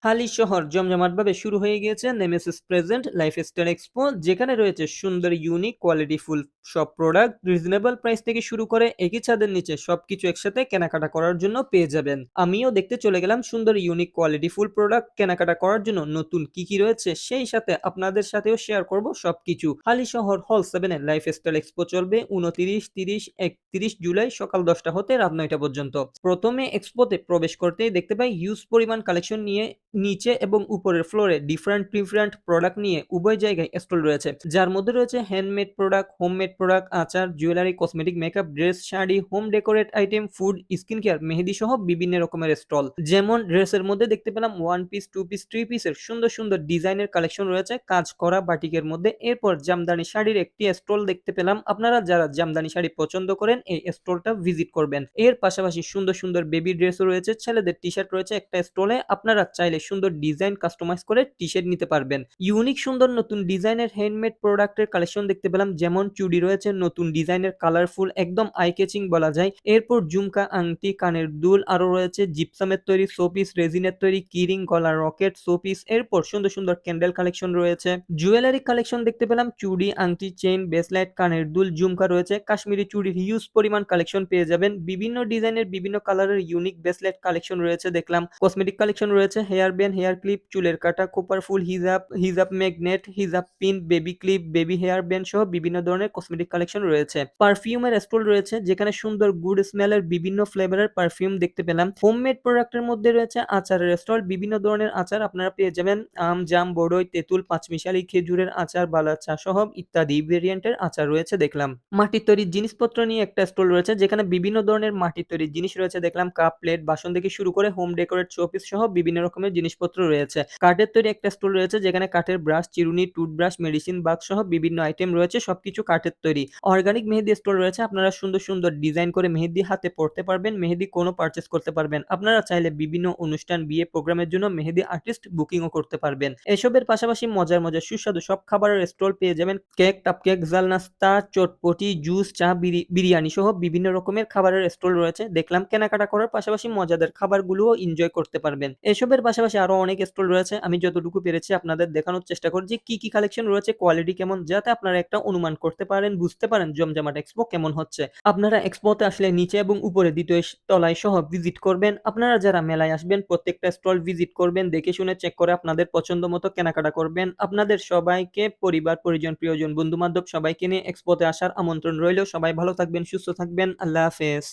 হালি শহর জমজমাটভাবে শুরু হয়ে গিয়েছে নেমেসিস প্রেজেন্ট লাইফস্টাইল এক্সপো, যেখানে রয়েছে সুন্দর ইউনিক কোয়ালিটিফুল সব প্রোডাক্ট রিজনেবল প্রাইস থেকে শুরু করে একই ছাদের নিচে সবকিছু একসাথে কেনাকাটা করার জন্য পেয়ে যাবেন। আমিও দেখতে চলে গেলাম সুন্দর ইউনিক কোয়ালিটিফুল প্রোডাক্ট কেনাকাটা করার জন্য নতুন কি কি রয়েছে, সেই সাথে আপনাদের সাথেও শেয়ার করব সবকিছু। হালি শহর হল 7 এর লাইফস্টাইল এক্সপো চলবে 29, 30, 31 জুলাই সকাল 10টা হতে রাত 9টা পর্যন্ত। প্রথমে এক্সপোতে প্রবেশ করতেই দেখতে পাই হিউজ পরিমাণ কালেকশন নিয়ে নিচে এবং উপরের ফ্লোরে ডিফারেন্ট ডিফারেন্ট প্রোডাক্ট নিয়ে উভয় জায়গায় স্টল রয়েছে, যার মধ্যে রয়েছে হ্যান্ডমেড প্রোডাক্ট, হোমমেড প্রোডাক্ট, আচার, jewellery, cosmetic, makeup, dress, sari, home decorate item, food, skin care, মেহেদি সহ বিভিন্ন রকমের স্টল। যেমন ড্রেসের মধ্যে দেখতে পেলাম 1 পিস, 2 পিস, 3 পিসের সুন্দর সুন্দর ডিজাইনের কালেকশন রয়েছে কাজ করা বাটিকের মধ্যে। এরপর জামদানি শাড়ির একটি স্টল দেখতে পেলাম। আপনারা যারা জামদানি শাড়ি পছন্দ করেন এই স্টলটা ভিজিট করবেন। এর পাশাপাশি সুন্দর সুন্দর বেবি ড্রেসও রয়েছে, ছেলেদের টি শার্ট রয়েছে একটা স্টলে। আপনারা চাইলে সুন্দর ডিজাইন কাস্টমাইজ করে টি শার্ট নিতে পারবেন। ইউনিক সুন্দর নতুন ডিজাইনের হ্যান্ডমেড প্রোডাক্টের কালেকশন দেখতে পেলাম, যেমন চুড়ি রয়েছে নতুন ডিজাইনের কালারফুল একদম আই ক্যাচিং বলা যায়। এরপর ঝুমকা, আংটি, কানের দুল, আরো রয়েছে জিপসামের তৈরি শোপিস, রেজিনের তৈরি কিরিং, গলার রকেট, শোপিস। এরপর সুন্দর সুন্দর ক্যান্ডেল কালেকশন রয়েছে। জুয়েলারি কালেকশন দেখতে পেলাম, চুড়ি, আংটি, চেইন, ব্রেসলেট, কানের দুল, ঝুমকা রয়েছে। কাশ্মীরি চুড়ির হিউজ পরিমাণ কালেকশন পেয়ে যাবেন। বিভিন্ন ডিজাইনের বিভিন্ন কালারের ইউনিক ব্রেসলেট কালেকশন রয়েছে দেখলাম। কসমেটিক কালেকশন রয়েছে, হেয়ার ব্যান্ড, হেয়ার ক্লিপ, চুলের কাটা, কোপার ফুল, হিজাব, হিজাব ম্যাগনেট, হিজাব pin, baby clip, baby hair band সহ বিভিন্ন ধরনের কসমেটিক কালেকশন রয়েছে। পারফিউমের স্টল রয়েছে, যেখানে সুন্দর গুড স্মেলের বিভিন্ন ফ্লেভারের পারফিউম দেখতে পেলাম। হোমমেড প্রোডাক্টের মধ্যে রয়েছে আচারের স্টল, বিভিন্ন ধরনের আচার আপনারা পেয়ে যাবেন। আম, জাম, বড়ই, তেঁতুল, পাঁচমিশালি, খেজুরের আচার, বালাচা সহ ইত্যাদি ভেরিয়েন্টের আচার রয়েছে দেখলাম। মাটির তৈরি জিনিসপত্র নিয়ে একটা স্টল রয়েছে, যেখানে বিভিন্ন ধরনের মাটির তৈরি জিনিস রয়েছে দেখলাম। কাপ, প্লেট, বাসন থেকে শুরু করে হোম ডেকোরেট, শোপিস সহ বিভিন্ন রকমের জিনিসপত্র রয়েছে। কাঠের তৈরি একটা স্টল রয়েছে, যেখানে কাঠের ব্রাশ, চিরুনি, টুথব্রাশ, মেডিসিন বাক্স সহ বিভিন্ন আইটেম রয়েছে, সবকিছু কাঠের তৈরি। অর্গানিক মেহেদি স্টল রয়েছে, আপনারা সুন্দর সুন্দর ডিজাইন করে মেহেদি হাতে পড়তে পারবেন, মেহেদি কোনো পারচেস করতে পারবেন। আপনারা চাইলে বিভিন্ন অনুষ্ঠান, বিয়ে প্রোগ্রামের জন্য মেহেদি আর্টিস্ট বুকিংও করতে পারবেন। এসবের পাশাপাশি মজার মজার সুস্বাদু সব খাবারের স্টল পেয়ে যাবেন। কেক, কাপকেক, জাল নাস্তা, চটপটি, জুস, চা, বিরিয়ানি সহ বিভিন্ন রকমের খাবারের স্টল রয়েছে দেখলাম। কেনাকাটা করার পাশাপাশি মজাদার খাবারগুলোও এনজয় করতে পারবেন। এসবের পাশাপাশি আরো অনেক স্টল রয়েছে, আমি যতটুকু পেরেছি আপনাদের দেখানোর চেষ্টা করছি কি কি কালেকশন রয়েছে, কোয়ালিটি কেমন, যাতে আপনারা একটা অনুমান করতে পারেন, বুঝতে পারেন জমজমাট এক্সপো কেমন হচ্ছে। আপনারা এক্সপোতে আসলে নিচে এবং উপরে দ্বিতীয় তলায় সহ ভিজিট করবেন। আপনারা যারা মেলায় আসবেন প্রত্যেকটা স্টল ভিজিট করবেন, দেখে শুনে চেক করে আপনাদের পছন্দ মতো কেনাকাটা করবেন। আপনাদের সবাইকে, পরিবার, পরিজন, প্রিয়জন, বন্ধু বান্ধব সবাইকে নিয়ে এক্সপোতে আসার আমন্ত্রণ রইল। সবাই ভালো থাকবেন, সুস্থ থাকবেন। আল্লাহ হাফেজ।